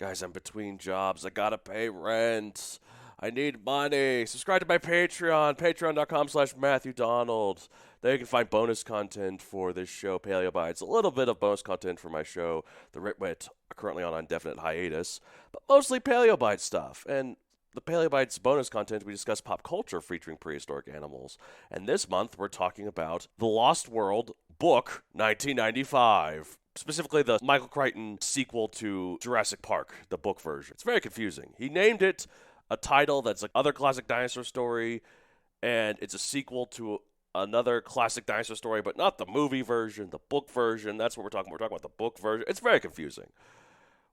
Guys, I'm between jobs. I gotta pay rent. I need money. Subscribe to my Patreon, patreon.com/Matthew Donald. There you can find bonus content for this show, Paleo Bites. A little bit of bonus content for my show, The Ritwit, currently on indefinite hiatus, but mostly Paleo Bites stuff. And the Paleo Bites bonus content, we discuss pop culture featuring prehistoric animals. And this month, we're talking about The Lost World, book 1995. Specifically, the Michael Crichton sequel to Jurassic Park, the book version. It's very confusing. He named it a title that's like other classic dinosaur story, and it's a sequel to another classic dinosaur story, but not the movie version, the book version. That's what we're talking about. We're talking about the book version. It's very confusing.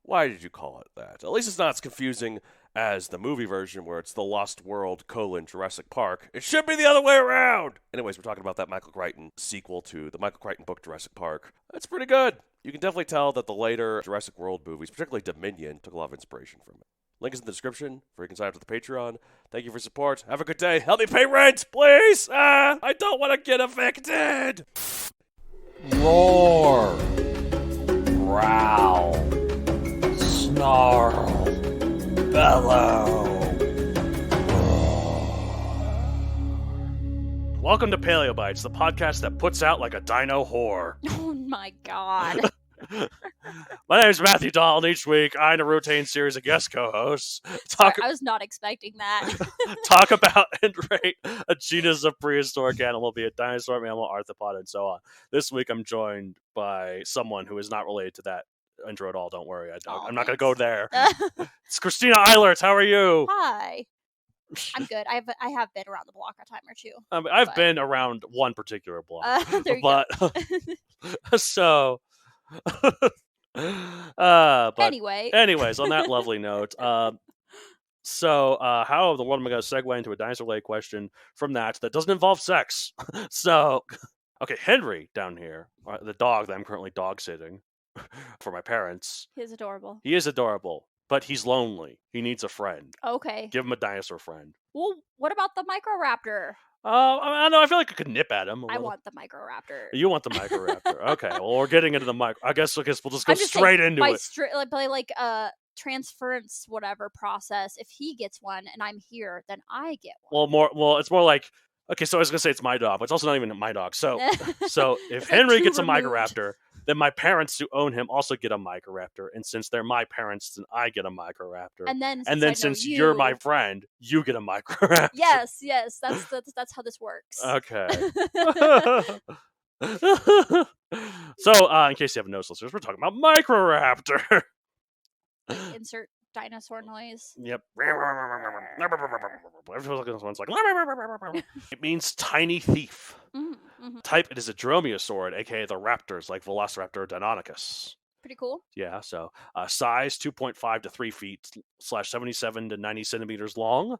Why did you call it that? At least it's not as confusing as the movie version where it's The Lost World, Jurassic Park. It should be the other way around! Anyways, we're talking about that Michael Crichton sequel to the Michael Crichton book Jurassic Park. It's pretty good. You can definitely tell that the later Jurassic World movies, particularly Dominion, took a lot of inspiration from it. Link is in the description where you can sign up to the Patreon. Thank you for support. Have a good day. Help me pay rent, please! I don't want to get evicted! Roar, growl, snarl, bellow. Welcome to Paleo Bites, the podcast that puts out like a dino whore. Oh my god. My name is Matthew Donald. Each week, I and a rotating series of guest co-hosts Sorry, I was not expecting that. talk about and rate a genus of prehistoric animal, be it dinosaur, mammal, arthropod, and so on. This week, I'm joined by someone who is not related to that intro at all. Don't worry. I'm not going to go there. It's Christina Eilert. How are you? Hi. I'm good. I have been around the block a time or two. I've been around one particular block. There you but go. But Anyway. anyways, on that lovely note, how in the world am I going to segue into a dinosaur-related question from that doesn't involve sex? So, okay, Henry down here, the dog that I'm currently dog sitting for my parents. He's adorable. He is adorable, but he's lonely. He needs a friend. Okay. Give him a dinosaur friend. Well, what about the Microraptor? I don't know. I feel like I could nip at him. I want the Microraptor. You want the Microraptor? Okay. Well, we're getting into the I guess we'll just go straight into it. By transference whatever process. If he gets one and I'm here, then I get one. It's more like, okay. So I was gonna say it's my dog, but it's also not even my dog. So if It's Henry like gets a removed. Microraptor, then my parents who own him also get a Microraptor, and since they're my parents, then I get a Microraptor. And then Since you're my friend, you get a Microraptor. Yes, that's how this works. Okay. So, in case you haven't noticed, listeners, we're talking about Microraptor. Insert dinosaur noise. Yep. Everyone's like, it means tiny thief. Mm-hmm. Type, it is a dromaeosaurid, aka the raptors, like Velociraptor deinonychus. Pretty cool. Yeah, so size 2.5 to 3 feet / 77 to 90 centimeters long,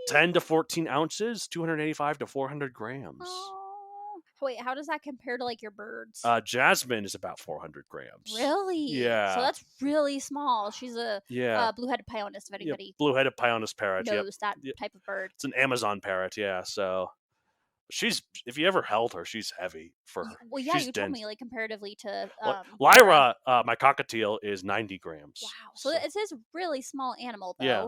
10 to 14 ounces, 285 to 400 grams. Oh. Wait, how does that compare to like your birds? Jasmine is about 400 grams. Really? Yeah. So that's really small. She's a blue-headed pionist, if anybody blue-headed pionist parrot. knows that type of bird. It's an Amazon parrot, yeah, so... if you ever held her, she's heavy for her. Well, yeah, she's you dense. told me, like, comparatively to... Lyra, my cockatiel, is 90 grams. Wow. So it is a really small animal, though. Yeah.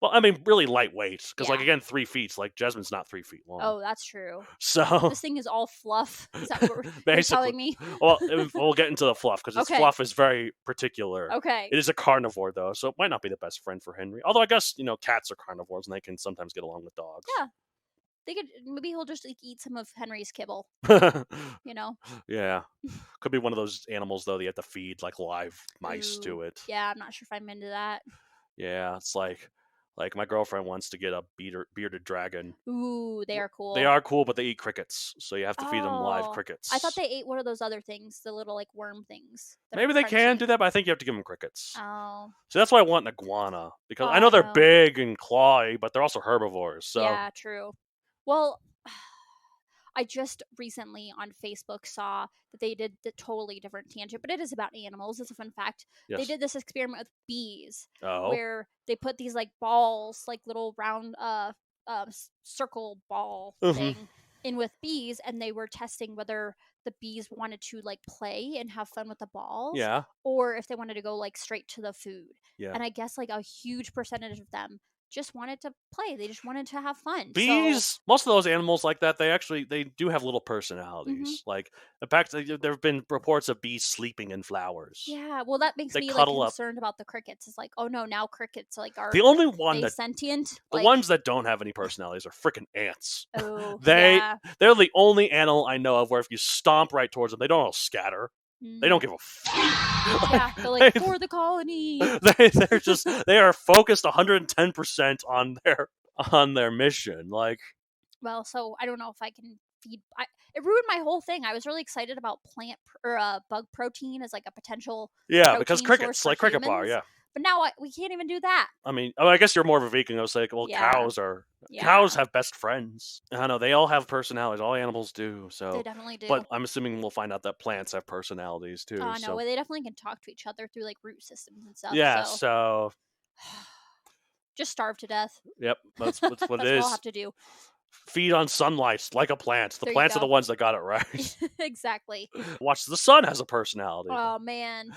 Well, I mean, really lightweight. Because, Yeah. again, 3 feet. Like, Jasmine's not 3 feet long. Oh, that's true. So... This thing is all fluff. Is that what you're Basically. telling me? Well, we'll get into the fluff, because its fluff is very particular. Okay. It is a carnivore, though, so it might not be the best friend for Henry. Although, I guess, cats are carnivores, and they can sometimes get along with dogs. Yeah. Maybe he'll just like eat some of Henry's kibble. Yeah. Could be one of those animals, though, that you have to feed, like, live mice to it. Yeah, I'm not sure if I'm into that. Yeah, it's like my girlfriend wants to get a bearded dragon. Ooh, they are cool. They are cool, but they eat crickets, so you have to feed them live crickets. I thought they ate one of those other things, the little like worm things. Maybe they can do that, but I think you have to give them crickets. Oh. So that's why I want an iguana, because I know they're big and clawy, but they're also herbivores. So yeah, true. Well, I just recently on Facebook saw that they did the totally different tangent, but it is about animals. It's a fun fact. Yes. They did this experiment with bees, where they put these like balls, like little round circle ball thing, in with bees, and they were testing whether the bees wanted to like play and have fun with the balls, Yeah. or if they wanted to go like straight to the food. Yeah. And I guess like a huge percentage of them just wanted to play. They just wanted to have fun. Bees, most of those animals like that, they do have little personalities. Like, in fact, there have been reports of bees sleeping in flowers. Yeah, well, that makes They me like cuddle up. concerned about the crickets. It's like, oh no, now crickets like are The only one they that sentient? the Like, ones that don't have any personalities are freaking ants. oh They're yeah, the only animal I know of where if you stomp right towards them, they don't all scatter. They don't give a fuck. Yeah, they're like for the colony. They are focused 110% on their mission. Like, Well, so I don't know if I can feed. It ruined my whole thing. I was really excited about bug protein as like a potential yeah, because protein source crickets, for like cricket bar, humans. yeah. But now we can't even do that. I mean, I guess you're more of a vegan. I was like, well, Yeah. cows have best friends. I don't know, they all have personalities. All animals do. So They definitely do. But I'm assuming we'll find out that plants have personalities too. Oh no, so. they definitely can talk to each other through like root systems and stuff. Yeah. So So. just starve to death. Yep. That's what That's it what is. I'll have to do. Feed on sunlight like a plant. The There you plants are go. the ones that got it right. Exactly. Watch, the sun has a personality. Oh man.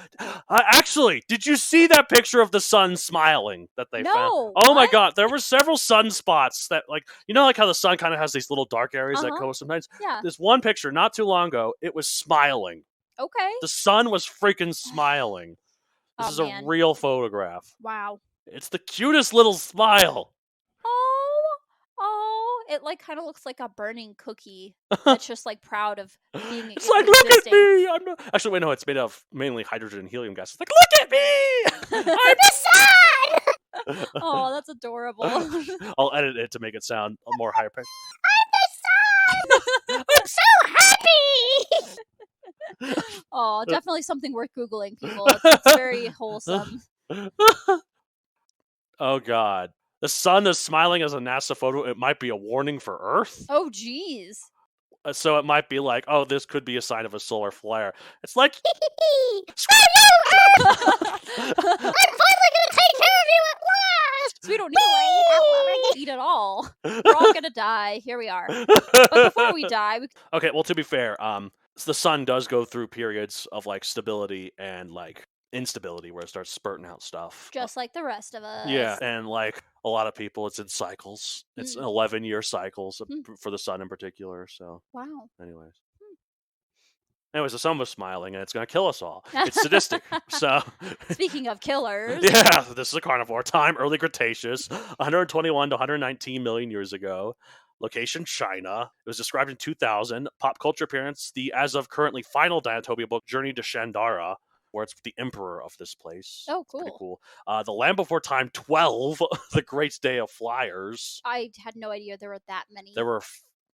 Actually, did you see that picture of the sun smiling that they found? No. Oh my what? god, there were several sunspots that, like, you know, like how the sun kind of has these little dark areas that Uh-huh. go sometimes? Yeah. This one picture not too long ago, it was smiling. Okay. The sun was freaking smiling. This Oh, is man. a real photograph. Wow. It's the cutest little smile. Oh, it like kind of looks like a burning cookie that's just like proud of being. It's like, look at me! I'm not... Actually, wait, no, it's made of mainly hydrogen and helium gas. It's like, look at me! I'm the sun! Oh, that's adorable. I'll edit it to make it sound more higher pitched. I'm so happy. Oh, definitely something worth Googling, people. It's very wholesome. Oh, God. The sun is smiling as a NASA photo. It might be a warning for Earth. Oh, geez. So it might be like, oh, this could be a sign of a solar flare. It's like, I'm finally gonna take care of you at last. So we don't need to eat at all. We're all gonna die. Here we are. But before we die, okay, well, to be fair, the sun does go through periods of like stability and like instability where it starts spurting out stuff. just like the rest of us. Yeah, and like a lot of people, it's in cycles. It's 11-year cycles for the sun in particular. So, Wow. anyways, the sun was smiling, and it's gonna kill us all. It's sadistic. So, Speaking of killers, yeah, this is a carnivore. Time, early Cretaceous, 121 to 119 million years ago. Location, China. It was described in 2000. Pop culture appearance, the as of currently final Dinotopia book, Journey to Shandara, where it's the emperor of this place. Oh, It's pretty cool. cool. The Land Before Time 12, The Great Day of Flyers. I had no idea there were that many.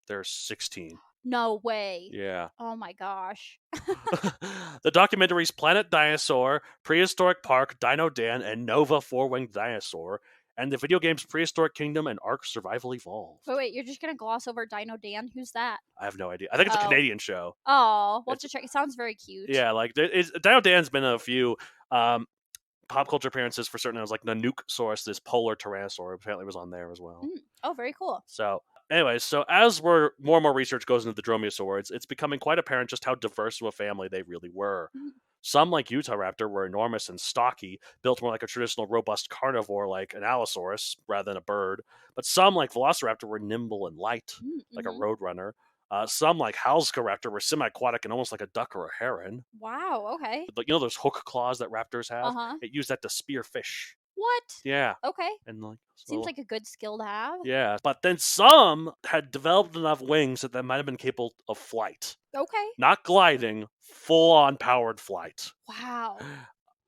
There's 16. No way. Yeah. Oh my gosh. The documentaries Planet Dinosaur, Prehistoric Park, Dino Dan, and Nova Four-Winged Dinosaur, and the video games Prehistoric Kingdom and Ark Survival Evolved. Wait, you're just gonna gloss over Dino Dan? Who's that? I have no idea. I think it's a Canadian show. Oh, we'll have to check. It sounds very cute. Yeah, like Dino Dan's been in a few pop culture appearances for certain. It was like the Nukesaurus, this polar tyrannosaur, apparently was on there as well. Oh, very cool. So, anyways, so as more and more research goes into the dromaeosaurids, it's becoming quite apparent just how diverse of a family they really were. Some, like Utahraptor, were enormous and stocky, built more like a traditional robust carnivore like an Allosaurus rather than a bird. But some, like Velociraptor, were nimble and light, like a roadrunner. Some, like Halscaraptor, were semi-aquatic and almost like a duck or a heron. Wow, okay. But you know those hook claws that raptors have? Uh-huh. It used that to spear fish. What? Yeah. Okay. And like Seems like a good skill to have. yeah, but then some had developed enough wings that they might have been capable of flight. Okay. Not gliding, full-on powered flight. Wow.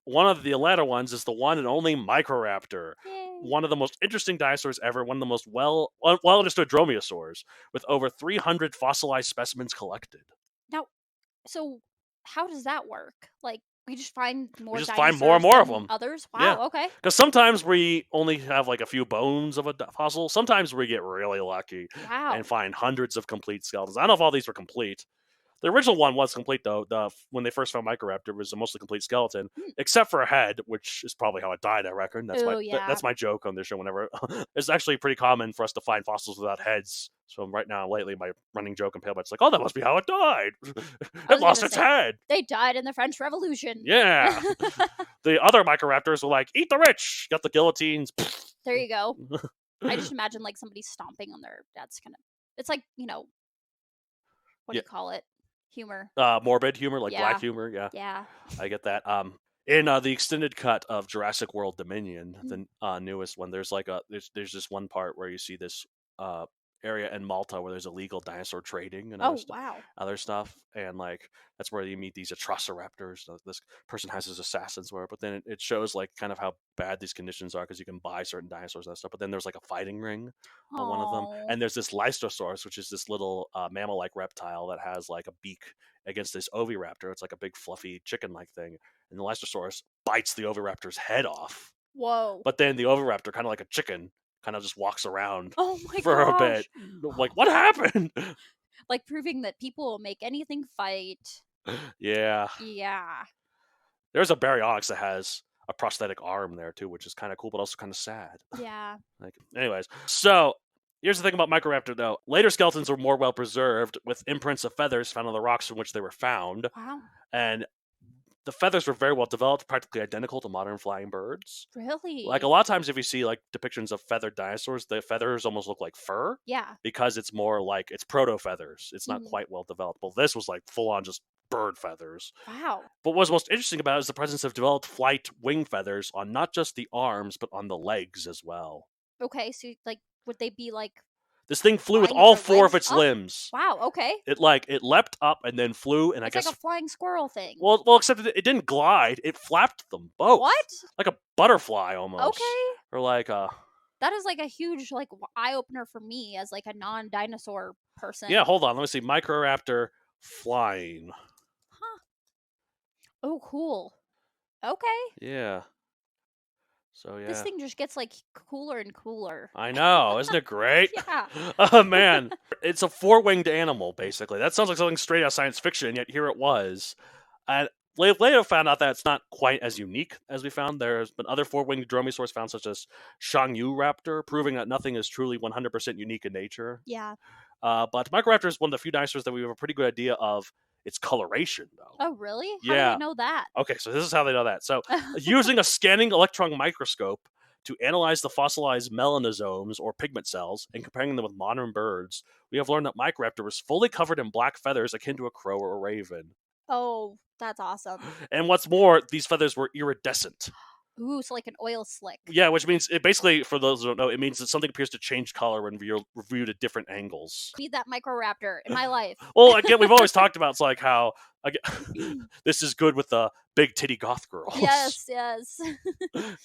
One of the latter ones is the one and only Microraptor. Yay. One of the most interesting dinosaurs ever, one of the most well understood dromaeosaurs, with over 300 fossilized specimens collected. Now, so how does that work? Like, we just find more. We just find more and more of them. Others. Wow. Yeah. Okay. Because sometimes we only have like a few bones of a fossil. Sometimes we get really lucky Wow. and find hundreds of complete skeletons. I don't know if all these were complete. The original one was complete, though. When they first found Microraptor, it was a mostly complete skeleton, except for a head, which is probably how it died, I reckon. That's yeah. that's my joke on this show whenever. It's actually pretty common for us to find fossils without heads So right now, lately, my running joke in Palebyte's like, oh, that must be how it died. I It was lost gonna its say, head. They died in the French Revolution. Yeah. The other Microraptors were like, eat the rich. Got the guillotines. There you go. I just imagine like somebody stomping on their. That's kind of. It's like what do you call it? Humor. Morbid humor, like Yeah. black humor. Yeah. Yeah. I get that. In the extended cut of Jurassic World Dominion, the newest one, there's like there's this one part where you see this area in Malta where there's illegal dinosaur trading and other stuff, and like that's where you meet these Atrociraptors. This person has his assassins, where, but then it shows like kind of how bad these conditions are because you can buy certain dinosaurs and stuff. But then there's like a fighting ring on one of them, and there's this Lystosaurus, which is this little mammal-like reptile that has like a beak against this Oviraptor. It's like a big fluffy chicken-like thing. And the Lystosaurus bites the Oviraptor's head off. Whoa. But then the Oviraptor, kind of like a chicken, kind of just walks around for a bit. Like, what happened? Like proving that people will make anything fight. Yeah. Yeah. There's a Baryonyx that has a prosthetic arm there too, which is kind of cool, but also kind of sad. Yeah. Like, anyways, so here's the thing about Microraptor, though. Later skeletons were more well preserved, with imprints of feathers found on the rocks from which they were found. Wow. And the feathers were very well developed, practically identical to modern flying birds. Really? Like a lot of times, if you see like depictions of feathered dinosaurs, the feathers almost look like fur. Yeah. Because it's more like it's proto feathers. It's not quite well developed. Well, this was like full on just bird feathers. Wow. But what's most interesting about it is the presence of developed flight wing feathers on not just the arms but on the legs as well. Okay, so like, would they be like? This thing flew with flying all with four their of legs its up? limbs. Wow. Okay. It leapt up and then flew, and It's I guess like a flying squirrel thing. well, except it didn't glide; it flapped them both. What? Like a butterfly almost. Okay. Or like a. That is like a huge like eye opener for me as like a non-dinosaur person. Yeah, hold on. Let me see. Microraptor flying. Huh. Oh, cool. Okay. Yeah. So yeah. This thing just gets like cooler and cooler. I know, isn't it great? Yeah. Oh man, it's a four-winged animal basically. That sounds like something straight out of science fiction, and yet here it was. And later found out that it's not quite as unique as we found. There's been other four-winged dromaeosaurs found, such as Raptor, proving that nothing is truly 100% unique in nature. Yeah. But Microraptor is one of the few dinosaurs that we have a pretty good idea of its coloration, though. Oh, really? How Yeah. do they know that? Okay, so this is how they know that. So, using a scanning electron microscope to analyze the fossilized melanosomes or pigment cells and comparing them with modern birds, we have learned that Microraptor was fully covered in black feathers akin to a crow or a raven. Oh, that's awesome. And what's more, these feathers were iridescent. Ooh, so like an oil slick. Yeah, which means it basically, for those who don't know, it means that something appears to change color when viewed at different angles. Need that Microraptor in my life. Well, again, we've always talked about it's like how this is good with the big titty goth girls. Yes.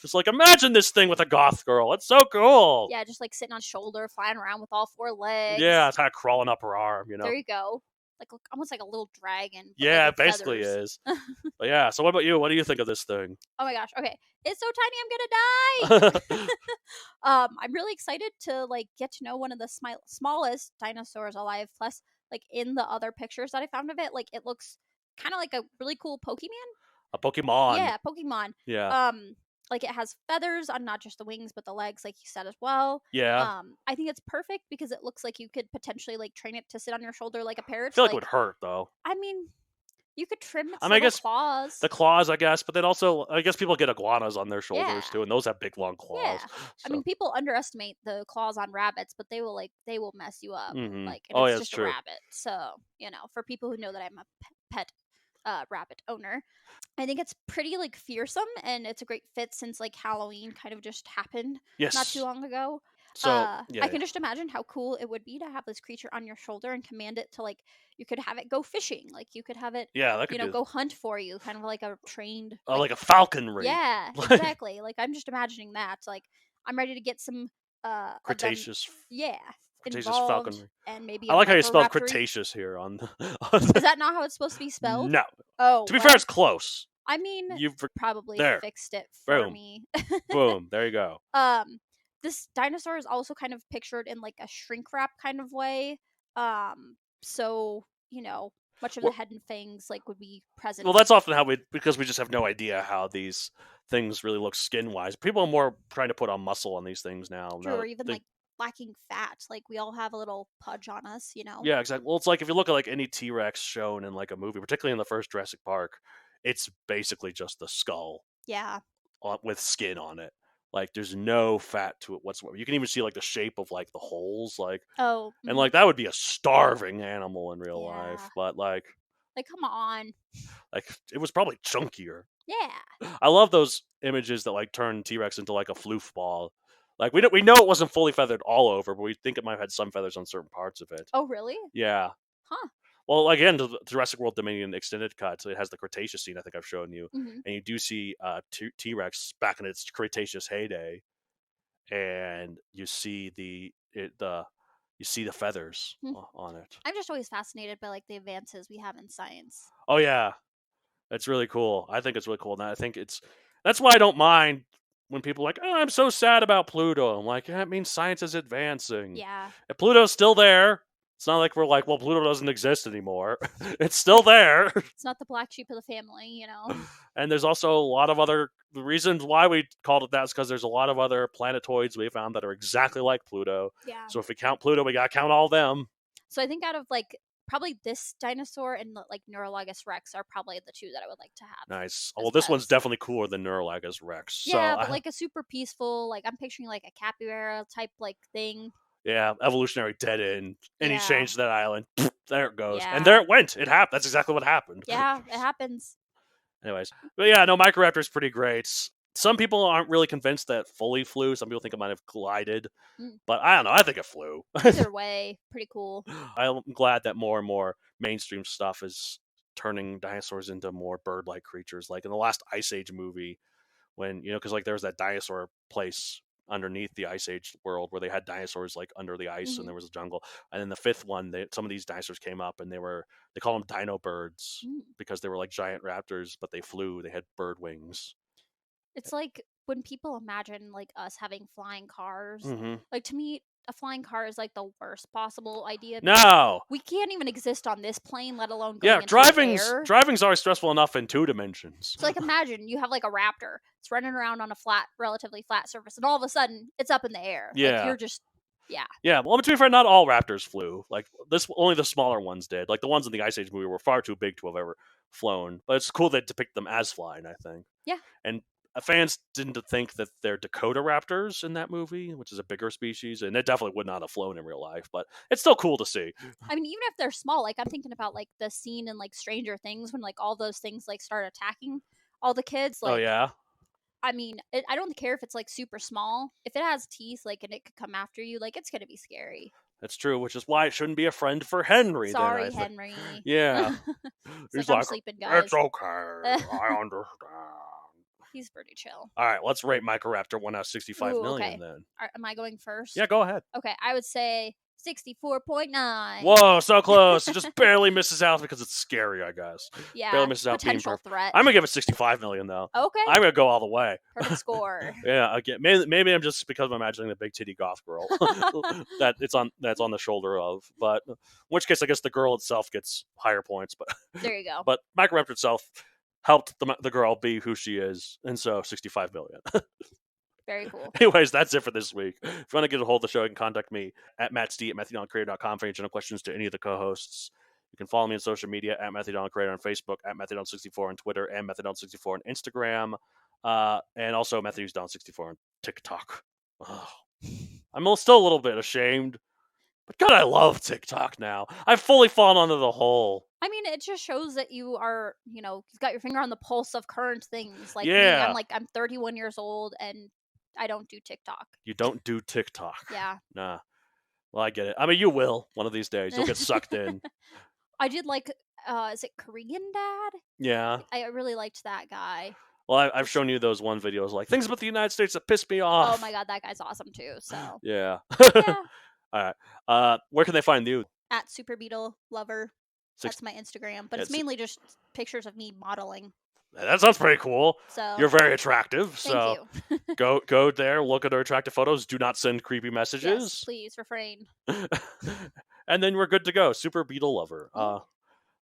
Just like imagine this thing with a goth girl. It's so cool. Yeah, just like sitting on shoulder, flying around with all four legs. Yeah, it's kind of crawling up her arm, There you go. Like almost like a little dragon. Yeah, like it basically feathers. is. But yeah, so what about you? What do you think of this thing? Oh my gosh. Okay. It's so tiny I'm gonna die. I'm really excited to like get to know one of the smallest dinosaurs alive. Plus, like in the other pictures that I found of it, like it looks kind of like a really cool Pokemon. A Pokemon. Yeah, Pokemon. Yeah. Like it has feathers on not just the wings but the legs, like you said as well. Yeah. I think it's perfect because it looks like you could potentially like train it to sit on your shoulder like a parrot. I feel like it would hurt though. I mean, you could trim its I guess claws. The claws, I guess, but then also, I guess people get iguanas on their shoulders too, and those have big long claws. Yeah. So. I mean, people underestimate the claws on rabbits, but they will mess you up. Mm-hmm. Like, and it's just true. a rabbit. So, for people who know that I'm a pet rabbit owner, I think it's pretty like fearsome, and it's a great fit since like Halloween kind of just happened not too long ago. So I can just imagine how cool it would be to have this creature on your shoulder and command it to like you could have it go fishing, like you could have it that could go hunt for you, kind of like a trained like a falconry. Yeah, exactly. Like I'm just imagining that. Like I'm ready to get some Cretaceous. Cretaceous falconry. And maybe I like how you spelled Microraptor. Cretaceous here on. Is that not how it's supposed to be spelled? No. Oh. To be fair, it's close. I mean, You've probably there. fixed it for Boom. me. Boom. There you go. This dinosaur is also kind of pictured in like a shrink wrap kind of way. So much of the head and fangs like would be present. Well, that's often how because we just have no idea how these things really look skin wise. People are more trying to put on muscle on these things now. True, or even like lacking fat. Like we all have a little pudge on us, you know. Yeah, exactly. Well, it's like if you look at like any T-Rex shown in like a movie, particularly in the first Jurassic Park, it's basically just the skull Yeah. with skin on it. Like there's no fat to it whatsoever. You can even see like the shape of like the holes, like, Oh. and like that would be a starving animal in real Yeah. life. But like come on. it was probably chunkier. Yeah. I love those images that like turn T-Rex into like a floof ball. Like we know it wasn't fully feathered all over, but we think it might have had some feathers on certain parts of it. Oh, really? Yeah. Huh. Well, again, the Jurassic World Dominion extended cut, so it has the Cretaceous scene I think I've shown you, Mhm. and you do see T-Rex back in its Cretaceous heyday, and you see the feathers Hmm. on it. I'm just always fascinated by like the advances we have in science. Oh yeah, that's really cool. I think it's really cool, and I think that's why I don't mind when people are like, oh, I'm so sad about Pluto. I'm like, yeah, it means science is advancing. Yeah. If Pluto's still there, it's not like we're like, well, Pluto doesn't exist anymore. It's still there. It's not the black sheep of the family, you know. And there's also a lot of other reasons why we called it that is because there's a lot of other planetoids we found that are exactly like Pluto. Yeah. So if we count Pluto, we gotta count all of them. So I think out of like probably this dinosaur and the, like Neurologus Rex are probably the two that I would like to have. Nice. as Well, this one's pets. definitely cooler than Neurologus Rex. Yeah, So but like a super peaceful, like I'm picturing like a capybara type like thing. yeah, evolutionary dead end. Any Yeah. change to that island, there it goes. Yeah. And there it went. It happened. That's exactly what happened. Yeah, it happens. Anyways, but yeah, no, Microraptor's pretty great. Some people aren't really convinced that it fully flew. Some people think it might have glided. Mm. But I don't know. I think it flew. Either way, pretty cool. I'm glad that more and more mainstream stuff is turning dinosaurs into more bird-like creatures. Like in the last Ice Age movie, when because like there was that dinosaur place underneath the Ice Age world where they had dinosaurs like under the ice Mhm. and there was a jungle. And then the fifth one, some of these dinosaurs came up and they call them dino birds Mm. because they were like giant raptors, but they flew. They had bird wings. It's like when people imagine like us having flying cars. Mm-hmm. Like to me, a flying car is like the worst possible idea. No. We can't even exist on this plane, let alone going Yeah, into driving's the air. driving's already stressful enough in 2 dimensions. So like imagine you have like a raptor. It's running around on a relatively flat surface, and all of a sudden it's up in the air. Yeah. Like you're just Yeah, well, to be fair, not all raptors flew. Like only the smaller ones did. Like the ones in the Ice Age movie were far too big to have ever flown. But it's cool they depict them as flying, I think. Yeah. And fans didn't think that they're Dakota raptors in that movie, which is a bigger species, and it definitely would not have flown in real life. But it's still cool to see. I mean, even if they're small, like I'm thinking about like the scene in like Stranger Things when like all those things like start attacking all the kids. Like, oh yeah. I mean, I don't care if it's like super small. If it has teeth, like, and it could come after you, like, it's gonna be scary. That's true, which is why it shouldn't be a friend for Henry. Sorry, then, I think. Henry. Yeah. He's He's like, I'm like, sleeping, guys. it's okay. I understand. He's pretty chill. All right, let's rate Microraptor 1 out of 65 Ooh, million okay. then. Am I going first? Yeah, go ahead. Okay, I would say 64.9. Whoa, so close. It just barely misses out because it's scary, I guess. Yeah. Barely misses out being Potential threat. I'm going to give it 65 million, though. Okay. I'm going to go all the way. Perfect score. Yeah, again, maybe I'm just because I'm imagining the big titty goth girl that's on the shoulder of. But in which case, I guess the girl itself gets higher points. But There you go. but Microraptor itself helped the girl be who she is, and so 65 million. Very cool. Anyways, that's it for this week. If you want to get a hold of the show, you can contact me at mattsd@matthewdoncreator.com for any general questions to any of the co-hosts. You can follow me on social media at MatthewDonCreator on Facebook, at MatthewDon64 on Twitter, and MatthewDon64 on Instagram, and also MatthewsDon64 on TikTok. Oh. I'm still a little bit ashamed, but God, I love TikTok now. I've fully fallen under the hole. I mean, it just shows that you are, you've got your finger on the pulse of current things. Like Yeah. me, I'm 31 years old and I don't do TikTok. You don't do TikTok. Yeah. Nah. Well, I get it. I mean, you will one of these days. You'll get sucked in. I did like, is it Korean Dad? Yeah. I really liked that guy. Well, I've shown you those one videos like things about the United States that piss me off. Oh my god, that guy's awesome too. So Yeah. yeah, All right. Where can they find you? at Super Beetle Lover. That's my Instagram, but it's Yeah, mainly just pictures of me modeling. That sounds pretty cool. So You're very attractive. thank So you. go there, look at our attractive photos. Do not send creepy Yes, messages. please refrain. And then we're good to go. Super Beetle Lover.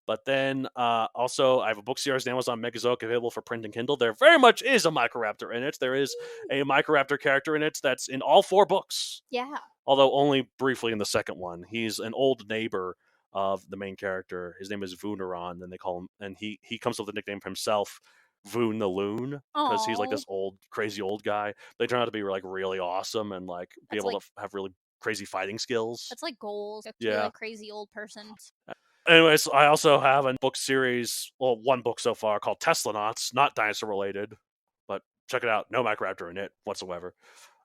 But then also, I have a book series on Amazon Megazoic available for print and Kindle. There very much is a Microraptor in it. There is a Microraptor character in it that's in all 4 books. Yeah. although only briefly in the second one. He's an old neighbor of the main character. His name is Vooneron, and they call him, and he comes up with the nickname for himself, Voon the Loon, because he's like Aw. this crazy old guy. They turn out to be like really awesome and like be That's able like- to have really crazy fighting skills. That's like goals to be Yeah. like crazy old person. Anyways, I also have a book series, well, one book so far called Teslanauts, not dinosaur related, but check it out. No Microraptor in it whatsoever.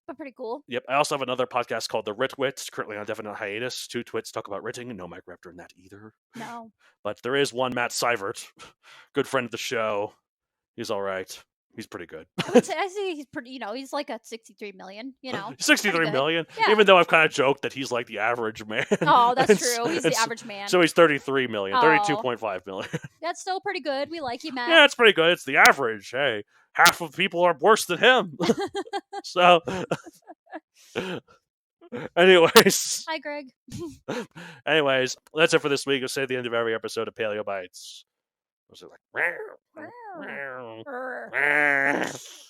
But pretty cool. Yep, I also have another podcast called The Ritwits, currently on definite hiatus. Two twits talk about writting, and no Microraptor in that either. No. But there is one, Matt Seivert, good friend of the show. He's all right. He's pretty good. I say he's pretty. He's like a 63 million. 63 good. million. Yeah. Even though I've kind of joked that he's like the average man. Oh, that's And true. He's the average man. So he's 33 million, Oh. 32.5 million. That's still pretty good. We like you, Matt. Yeah, it's pretty good. It's the average. Hey, half of people are worse than him. So, anyways, Hi, Greg. anyways, that's it for this week. We'll say at the end of every episode of Paleo Bites. Was it like? Urgh.